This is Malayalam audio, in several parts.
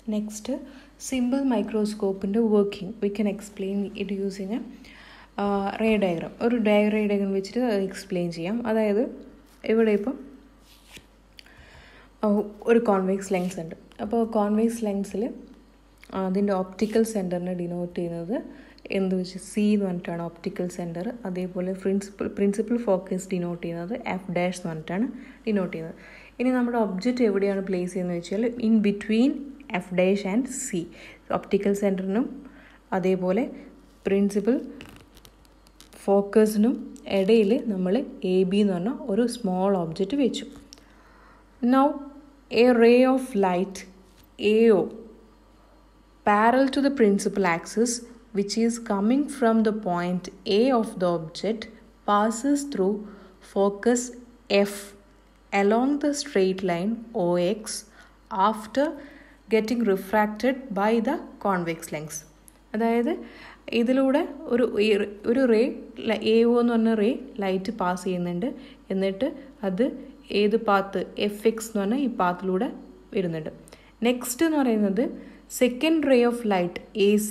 Next, simple microscope in the working. We can explain it using a ray diagram. ഒരു ray diagram വെച്ചിട്ട് എക്സ്പ്ലെയിൻ ചെയ്യാം. അതായത് ഇവിടെ ഇപ്പം ഒരു കോൺവെക്സ് ലെൻസ് ഉണ്ട്. അപ്പോൾ കോൺവെക്സ് ലെൻസിൽ അതിൻ്റെ ഓപ്റ്റിക്കൽ സെൻറ്ററിനെ ഡിനോട്ട് ചെയ്യുന്നത് എന്ത് വെച്ച് സി എന്ന് പറഞ്ഞിട്ടാണ് ഓപ്റ്റിക്കൽ സെൻറ്റർ. അതേപോലെ പ്രിൻസിപ്പൽ ഫോക്കസ് ഡിനോട്ട് ചെയ്യുന്നത് എഫ് ഡാഷ് എന്ന് പറഞ്ഞിട്ടാണ് ഡിനോട്ട് ചെയ്യുന്നത്. ഇനി നമ്മുടെ ഒബ്ജക്റ്റ് എവിടെയാണ് പ്ലേസ് ചെയ്യുന്നത് വെച്ചാൽ in between F dash and C, optical സെൻറ്ററിനും അതേപോലെ പ്രിൻസിപ്പൽ ഫോക്കസിനും ഇടയിൽ നമ്മൾ എ ബി എന്ന് പറഞ്ഞ ഒരു സ്മോൾ ഒബ്ജക്റ്റ് വെച്ചു. Now a ray of light AO parallel to the principal axis, which is coming from the point A of the object, passes through focus F along the straight line OX after getting refracted by the convex lens. അതായത് ഇതിലൂടെ ഒരു റേ AO എന്ന് പറഞ്ഞ റേ ലൈറ്റ് പാസ് ചെയ്യുന്നുണ്ട്. എന്നിട്ട് അത് ഏത് പാത്ത് FX എന്ന് പറഞ്ഞാൽ ഈ പാത്തിലൂടെ വരുന്നുണ്ട്. നെക്സ്റ്റ് എന്ന് പറയുന്നത് second ray of light AC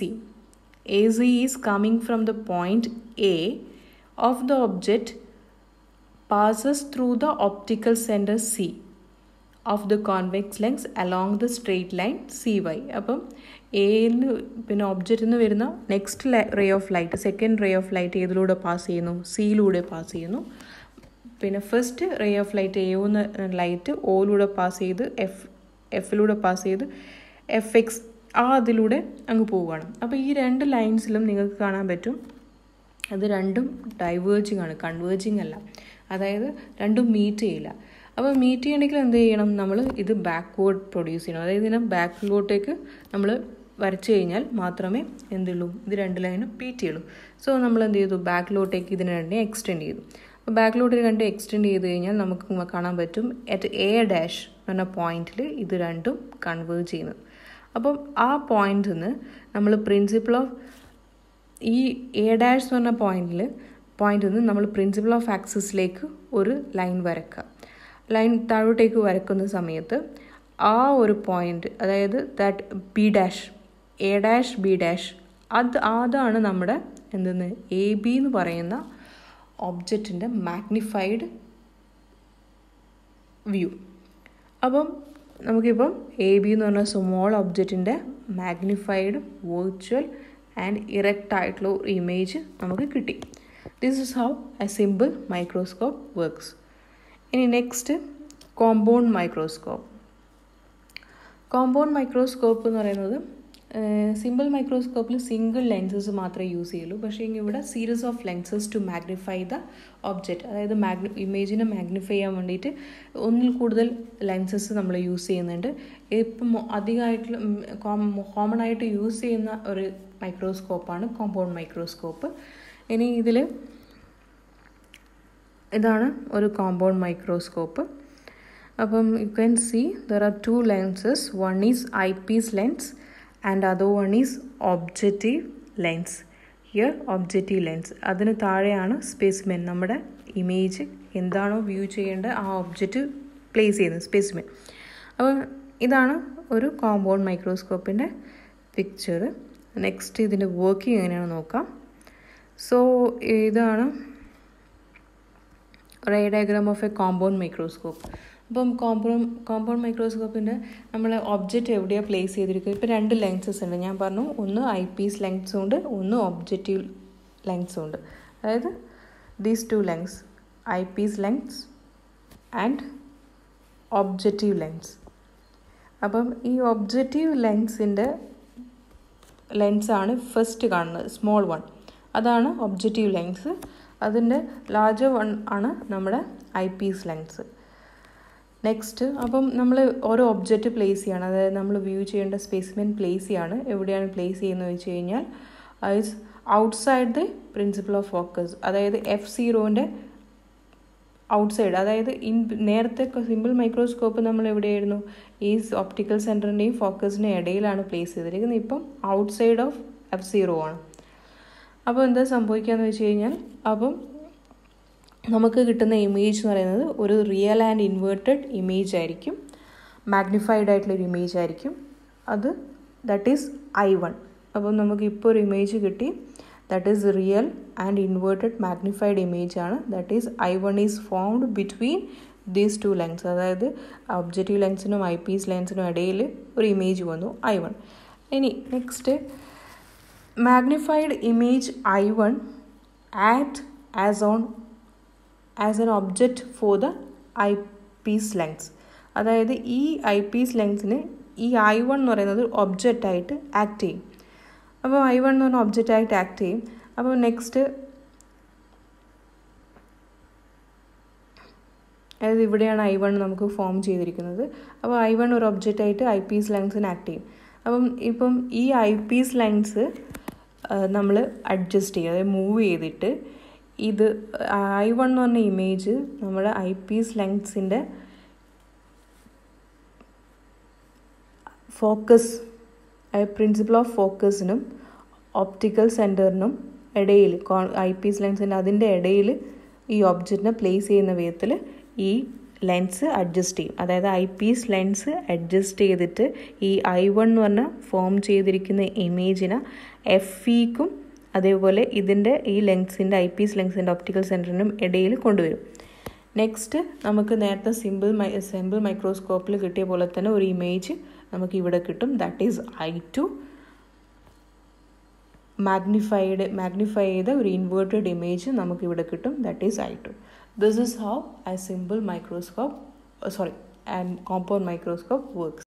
is coming from the point A of the object, passes through the optical center C of the convex lens along the straight line CY. അപ്പം എയിൽ പിന്നെ ഒബ്ജക്റ്റിൽ നിന്ന് വരുന്ന next ray of light, second ray of light ഏതിലൂടെ പാസ് ചെയ്യുന്നു? സിയിലൂടെ പാസ് ചെയ്യുന്നു. പിന്നെ first ray of light A എന്ന ലൈറ്റ് ഓയിലൂടെ പാസ് ചെയ്ത് എഫിലൂടെ പാസ് ചെയ്ത് FX അതിലൂടെ അങ്ങ് പോവുകയാണ്. അപ്പോൾ ഈ രണ്ട് ലൈൻസിലും നിങ്ങൾക്ക് കാണാൻ പറ്റും അത് രണ്ടും ഡൈവേർജിങ് ആണ്, കൺവേർജിങ് അല്ല. അതായത് രണ്ടും മീറ്റ് ചെയ്യില്ല. അപ്പോൾ മീറ്റ് ചെയ്യണമെങ്കിൽ എന്ത് ചെയ്യണം? നമ്മൾ ഇത് ബാക്ക്വേർഡ് പ്രൊഡ്യൂസ് ചെയ്യണം. അതായത് ഇതിനെ ബാക്കിലോട്ടേക്ക് നമ്മൾ വരച്ചു കഴിഞ്ഞാൽ മാത്രമേ എന്തുള്ളൂ, ഇത് രണ്ട് ലൈനും മീറ്റ് ചെയ്യുള്ളൂ. സോ നമ്മൾ എന്ത് ചെയ്തു? ബാക്കിലോട്ടേക്ക് ഇതിനെ രണ്ടേ എക്സ്റ്റെൻഡ് ചെയ്തു. അപ്പോൾ ബാക്കിലോട്ട് രണ്ട് എക്സ്റ്റെൻഡ് ചെയ്ത് കഴിഞ്ഞാൽ നമുക്ക് കാണാൻ പറ്റും അറ്റ് എ ഡാഷ് എന്ന പോയിന്റിൽ ഇത് രണ്ടും കൺവേർജ് ചെയ്യുന്നത്. അപ്പം ആ പോയിന്റിൽ നിന്ന് നമ്മൾ പ്രിൻസിപ്പിൾ ഓഫ് ഈ എ ഡാഷ് എന്ന് പറഞ്ഞ പോയിന്റിൽ നിന്ന് നമ്മൾ പ്രിൻസിപ്പിൾ ഓഫ് ആക്സിസിലേക്ക് ഒരു ലൈൻ വരക്കുക. ലൈൻ താഴോട്ടേക്ക് വരക്കുന്ന സമയത്ത് ആ ഒരു പോയിന്റ്, അതായത് that be dash, A dash B dash, അതാണ് നമ്മുടെ എന്തെന്ന് എ ബി എന്ന് പറയുന്ന ഒബ്ജക്റ്റിൻ്റെ മാഗ്നിഫൈഡ് വ്യൂ. അപ്പം നമുക്കിപ്പം എ ബി എന്ന് പറഞ്ഞ സ്മോൾ ഒബ്ജക്റ്റിൻ്റെ മാഗ്നിഫൈഡ് വെർച്വൽ ആൻഡ് ഇറക്റ്റ് ആയിട്ടുള്ള ഇമേജ് നമുക്ക് കിട്ടി. This is how a simple microscope works. ഇനി next compound microscope. Compound microscope എന്ന് പറയുന്നത് സിമ്പിൾ മൈക്രോസ്കോപ്പിൽ സിംഗിൾ ലെൻസസ് മാത്രമേ യൂസ് ചെയ്യുള്ളൂ. പക്ഷേ ഇവിടെ series of lenses to magnify the object, അതായത് ഇമേജിനെ മാഗ്നിഫൈ ചെയ്യാൻ വേണ്ടിയിട്ട് ഒന്നിൽ കൂടുതൽ ലെൻസസ് നമ്മൾ യൂസ് ചെയ്യുന്നുണ്ട്. ഇപ്പം അധികമായിട്ടുള്ള കോമൺ ആയിട്ട് യൂസ് ചെയ്യുന്ന ഒരു മൈക്രോസ്കോപ്പാണ് കോമ്പൗണ്ട് മൈക്രോസ്കോപ്പ്. ഇനി ഇതാണ് ഒരു കോമ്പൗണ്ട് മൈക്രോസ്കോപ്പ്. അപ്പം you can see there are two lenses. One is I Ps lens and other one is objective lens. Here objective lens, അതിന് താഴെയാണ് സ്പെസിമെൻ. നമ്മുടെ ഇമേജ് എന്താണോ വ്യൂ ചെയ്യേണ്ട ആ ഒബ്ജക്റ്റ് പ്ലേസ് ചെയ്യുന്നത് സ്പെസിമെൻ. അപ്പോൾ ഇതാണ് ഒരു കോമ്പൗണ്ട് മൈക്രോസ്കോപ്പിൻ്റെ പിക്ചർ. നെക്സ്റ്റ് ഇതിൻ്റെ വർക്കിംഗ് എങ്ങനെയാണെന്ന് നോക്കാം. സോ ഇതാണ് ray diagram of a compound microscope. അപ്പം കോമ്പൗണ്ട് മൈക്രോസ്കോപ്പിൻ്റെ നമ്മൾ ഒബ്ജക്റ്റ് എവിടെയാണ് പ്ലേസ് ചെയ്തിരിക്കുന്നത്? ഇപ്പോൾ രണ്ട് ലെൻസസ് ഉണ്ട്. ഞാൻ പറഞ്ഞു, ഒന്ന് ഐ പീസ് ലെൻസും ഉണ്ട്, ഒന്ന് ഒബ്ജക്റ്റീവ് ലെൻസും ഉണ്ട്. അതായത് these two lens, I Ps lens and objective lens. അപ്പം ഈ ഒബ്ജക്റ്റീവ് ലെൻസാണ് ഫസ്റ്റ് കാണുന്നത്, സ്മോൾ വൺ. അതാണ് ഒബ്ജക്റ്റീവ് ലെൻസ്. അതിൻ്റെ ലാർജർ വൺ ആണ് നമ്മുടെ ഐ പീസ് ലെൻസ്. നെക്സ്റ്റ്, അപ്പം നമ്മൾ ഓരോ ഒബ്ജക്റ്റ് പ്ലേസ് ചെയ്യണം. അതായത് നമ്മൾ വ്യൂ ചെയ്യേണ്ട സ്പെസിമെൻ പ്ലേസ് ചെയ്യാണ്. എവിടെയാണ് പ്ലേസ് ചെയ്യുന്നത് വെച്ച് കഴിഞ്ഞാൽ it's outside the principle of focus. അതായത് F0ൻ്റെ ഔട്ട്സൈഡ്. അതായത് നേരത്തെ സിമ്പിൾ മൈക്രോസ്കോപ്പ് നമ്മൾ എവിടെയായിരുന്നു? ഈ ഒപ്റ്റിക്കൽ സെൻറ്ററിൻ്റെയും ഫോക്കസിൻ്റെയും ഇടയിലാണ് പ്ലേസ് ചെയ്തിരിക്കുന്നത്. ഇപ്പം ഔട്ട്സൈഡ് ഓഫ് F0 ആണ്. അപ്പോൾ എന്താ സംഭവിക്കുകയെന്ന് വെച്ച് കഴിഞ്ഞാൽ, അപ്പം നമുക്ക് കിട്ടുന്ന ഇമേജ് എന്ന് പറയുന്നത് ഒരു റിയൽ ആൻഡ് ഇൻവേർട്ടഡ് ഇമേജ് ആയിരിക്കും, മാഗ്നിഫൈഡ് ആയിട്ടുള്ളൊരു ഇമേജ് ആയിരിക്കും. അത് ദാറ്റ് ഈസ് I1. അപ്പം നമുക്ക് ഇപ്പോൾ ഒരു ഇമേജ് കിട്ടി. That is real and inverted magnified image ആണ്. That is I1 is formed between these two lens. അതായത് ഒബ്ജക്റ്റീവ് ലെൻസിനും ഐ പീസ് ലെൻസിനും ഇടയിൽ ഒരു ഇമേജ് വന്നു I1. ഇനി next magnified image I1 act as an object for the eye piece lens. അതായത് ഈ ഐ പീസ് ലെൻസിന് ഈ I1 എന്ന് പറയുന്നത് ഒബ്ജക്റ്റായിട്ട് ആക്ട് ചെയ്യും. അപ്പോൾ I1 എന്ന് പറഞ്ഞ ഒബ്ജക്റ്റായിട്ട് ആക്ട് ചെയ്യും. അപ്പോൾ നെക്സ്റ്റ് അതായത് ഇവിടെയാണ് I1 നമുക്ക് ഫോം ചെയ്തിരിക്കുന്നത്. അപ്പോൾ I1 ഒരു ഒബ്ജക്റ്റായിട്ട് ഐ പീസ് ലെൻസിന് ആക്ട് ചെയ്യും. ഇപ്പം ഈ ഐ പീസ് ലെൻസ് നമ്മൾ അഡ്ജസ്റ്റ് ചെയ്യുക, അതായത് മൂവ് ചെയ്തിട്ട് ഇത് I1 എന്ന് പറഞ്ഞ ഇമേജ് നമ്മുടെ ഐ പീസ് ലെൻസിൻ്റെ ഫോക്കസ് പ്രിൻസിപ്പിൾ ഓഫ് ഫോക്കസിനും ഒപ്റ്റിക്കൽ സെൻറ്ററിനും ഇടയിൽ ഐ പീസ് ലെൻസിൻ്റെ അതിൻ്റെ ഇടയിൽ ഈ ഒബ്ജക്റ്റിനെ പ്ലേസ് ചെയ്യുന്ന വിധത്തിൽ ഈ ലെൻസ് അഡ്ജസ്റ്റ് ചെയ്യും. അതായത് ഐ പീസ് ലെൻസ് അഡ്ജസ്റ്റ് ചെയ്തിട്ട് ഈ I1 എന്ന് പറഞ്ഞ ഫോം ചെയ്തിരിക്കുന്ന ഇമേജിനെ FEക്കും അതേപോലെ ഇതിൻ്റെ ഈ ലെൻസിൻ്റെ ഐ പീസ് ലെൻസിൻ്റെ ഒപ്റ്റിക്കൽ സെൻറ്ററിനും ഇടയിൽ കൊണ്ടുവരും. നെക്സ്റ്റ് നമുക്ക് നേരത്തെ സിമ്പിൾ മൈക്രോസ്കോപ്പിൽ കിട്ടിയ പോലെ തന്നെ ഒരു ഇമേജ് നമുക്ക് ഇവിടെ കിട്ടും. ദാറ്റ് ഈസ് I2 മാഗ്നിഫൈ ചെയ്ത ഒരു ഇൻവേർട്ടഡ് ഇമേജ് നമുക്ക് ഇവിടെ കിട്ടും. That is I2. This is how a simple microscope, and compound microscope works.